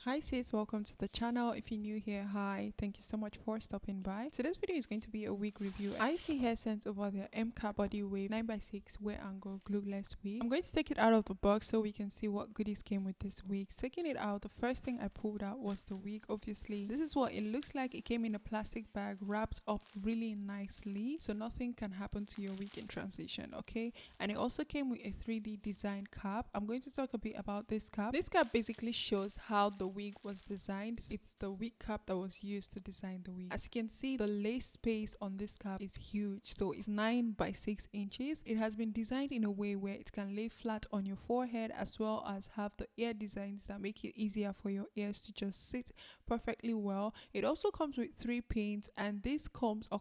Hi sis, welcome to the channel. If you're new here, hi, thank you so much for stopping by. Today's video is going to be a wig review. ISEE Hair sent over their M-CAP Body Wave 9x6 wear angle glueless wig. I'm going to take it out of the box so we can see what goodies came with this wig. Taking it out, the first thing I pulled out was the wig. Obviously, this is what it looks like. It came in a plastic bag wrapped up really nicely so nothing can happen to your wig in transition, okay? And it also came with a 3D design cap. I'm going to talk a bit about this cap. This cap basically shows how the wig was designed. It's the wig cap that was used to design the wig. As you can see, the lace space on this cap is huge, so it's 9 by 6 inches. It has been designed in a way where it can lay flat on your forehead, as well as have the ear designs that make it easier for your ears to just sit perfectly well. It also comes with 3 pins, and these combs are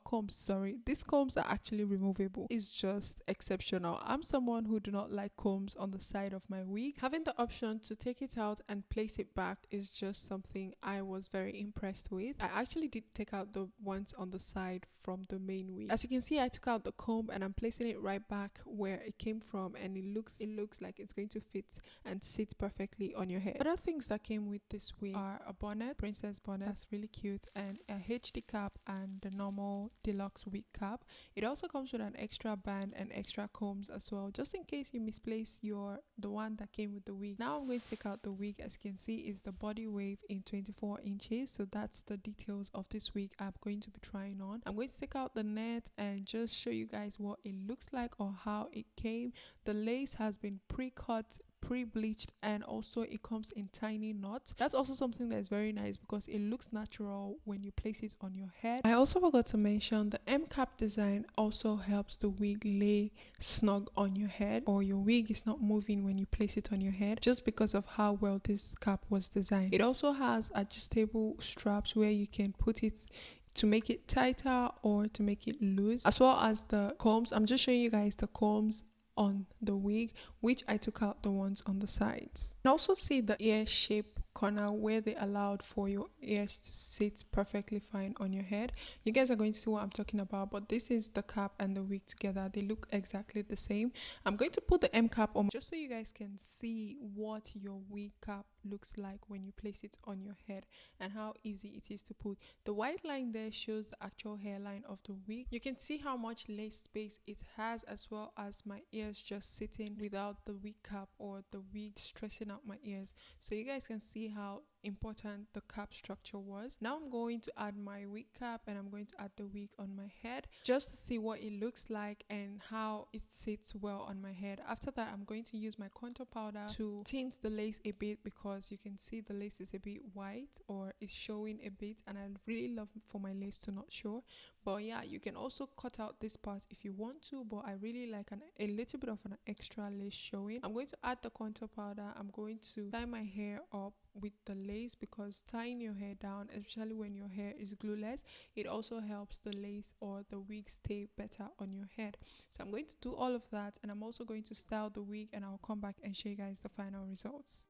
actually removable. It's just exceptional. I'm someone who do not like combs on the side of my wig. Having the option to take it out and place it back is just something I was very impressed with. I actually did take out the ones on the side from the main wig. As you can see, I took out the comb and I'm placing it right back where it came from, and it looks like it's going to fit and sit perfectly on your head. Other things that came with this wig are a bonnet, princess bonnet, that's really cute, and a HD cap and the normal deluxe wig cap. It also comes with an extra band and extra combs as well, just in case you misplace the one that came with the wig. Now I'm going to take out the wig. As you can see, is the body wave in 24 inches, so that's the details of this wig I'm going to be trying on. I'm going to take out the net and just show you guys what it looks like or how it came. The lace has been pre-cut, pre-bleached, and also it comes in tiny knots. That's also something that is very nice because it looks natural when you place it on your head. I also forgot to mention the M-cap design also helps the wig lay snug on your head, or your wig is not moving when you place it on your head, just because of how well this cap was designed. It also has adjustable straps where you can put it to make it tighter or to make it loose, as well as the combs. I'm just showing you guys the combs on the wig, which I took out the ones on the sides. And also see the ear shape corner where they allowed for your ears to sit perfectly fine on your head. You guys are going to see what I'm talking about, but this is the cap and the wig together. They look exactly the same. I'm going to put the M cap on just so you guys can see what your wig cap looks like when you place it on your head and how easy it is to put. The white line there shows the actual hairline of the wig. You can see how much lace space it has, as well as my ears just sitting without the wig cap or the wig stressing out my ears. So you guys can see how important the cap structure was. Now I'm going to add my wig cap and I'm going to add the wig on my head just to see what it looks like and how it sits well on my head. After that, I'm going to use my contour powder to tint the lace a bit, because you can see the lace is a bit white or is showing a bit, and I really love for my lace to not show. But yeah, you can also cut out this part if you want to, but I really like a little bit of an extra lace showing. I'm going to add the contour powder. I'm going to tie my hair up with the lace, because tying your hair down, especially when your hair is glueless, it also helps the lace or the wig stay better on your head. So I'm going to do all of that, and I'm also going to style the wig, and I'll come back and show you guys the final results.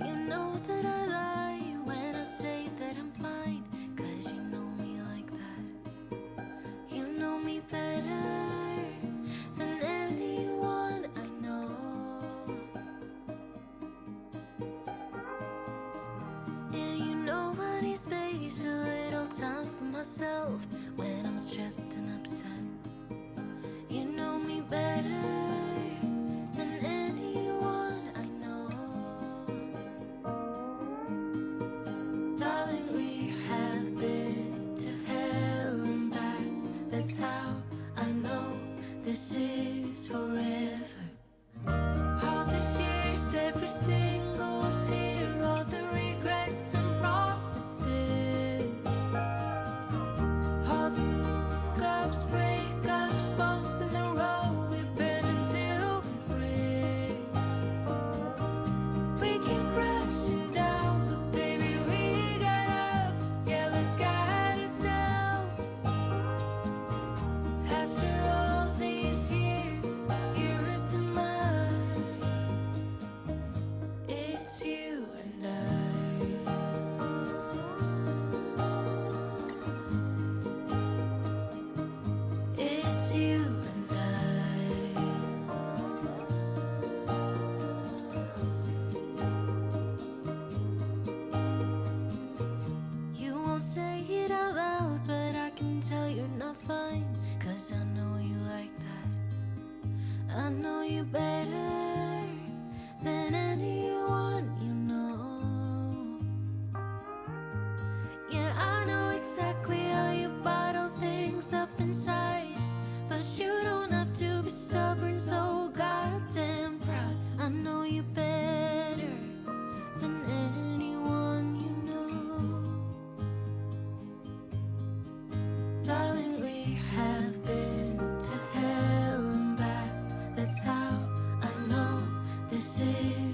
You know that I lie when I say that I'm fine, 'cause you know me like that. You know me better than anyone I know. And you know I need space, a little time for myself when I'm stressed and upset. You know me better than anyone I know. Darling, we have been to hell and back. That's how I know this is forever. All the years, every single tear, all the regrets and promises, all the cups break.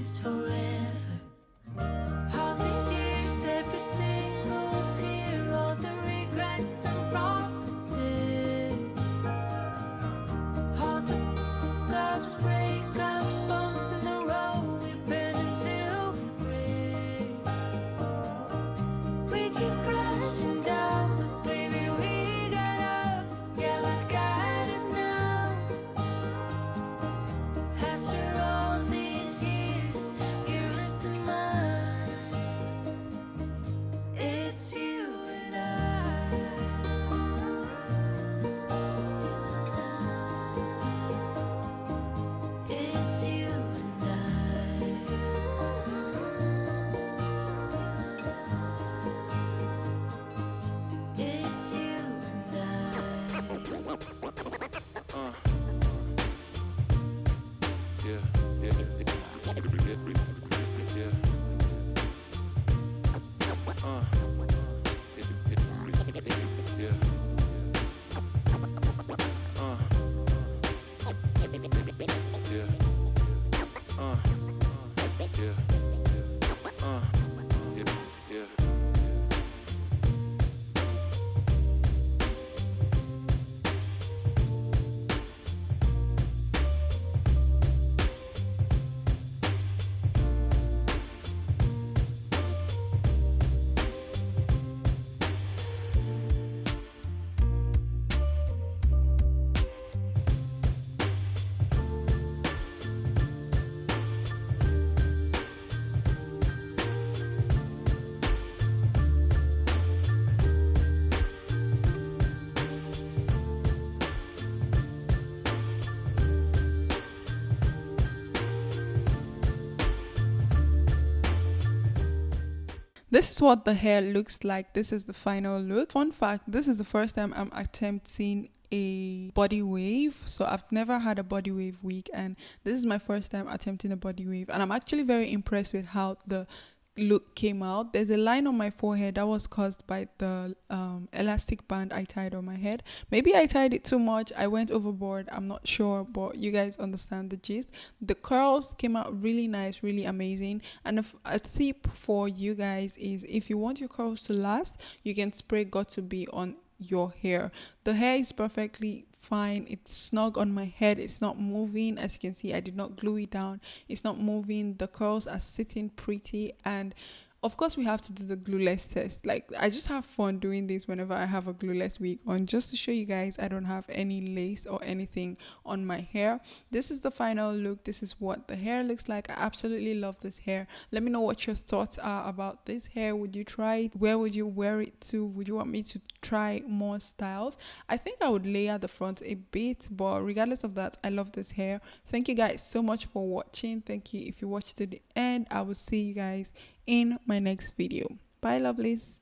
is forever. All these years, every single tear, all the regrets and promises, all the ups, breakups, bumps in the road, we bend until we break. We keep crashing down, but baby, we got up. Yeah, what got us now? After all these years, you're rest of mine. It's you and I. It's you and I. It's you and I. Yeah, yeah, yeah. Yeah. Yeah. Yeah. This is what the hair looks like. This is the final look. Fun fact, this is the first time I'm attempting a body wave. So I've never had a body wave wig, and this is my first time attempting a body wave, and I'm actually very impressed with how the look came out. There's a line on my forehead that was caused by the elastic band I tied on my head. Maybe I tied it too much, I went overboard, I'm not sure, but you guys understand the gist. The curls came out really nice, really amazing. And a tip for you guys is, if you want your curls to last, you can spray Got to Be on your hair. The hair is perfectly fine, it's snug on my head, it's not moving. As you can see, I did not glue it down, it's not moving. The curls are sitting pretty, and of course we have to do the glueless test. Like, I just have fun doing this whenever I have a glueless wig on, just to show you guys I don't have any lace or anything on my hair. This is the final look. This is what the hair looks like. I absolutely love this hair. Let me know what your thoughts are about this hair. Would you try it? Where would you wear it to? Would you want me to try more styles? I think I would layer the front a bit, but regardless of that, I love this hair. Thank you guys so much for watching. Thank you if you watched to the end. I will see you guys in my next video. Bye, lovelies.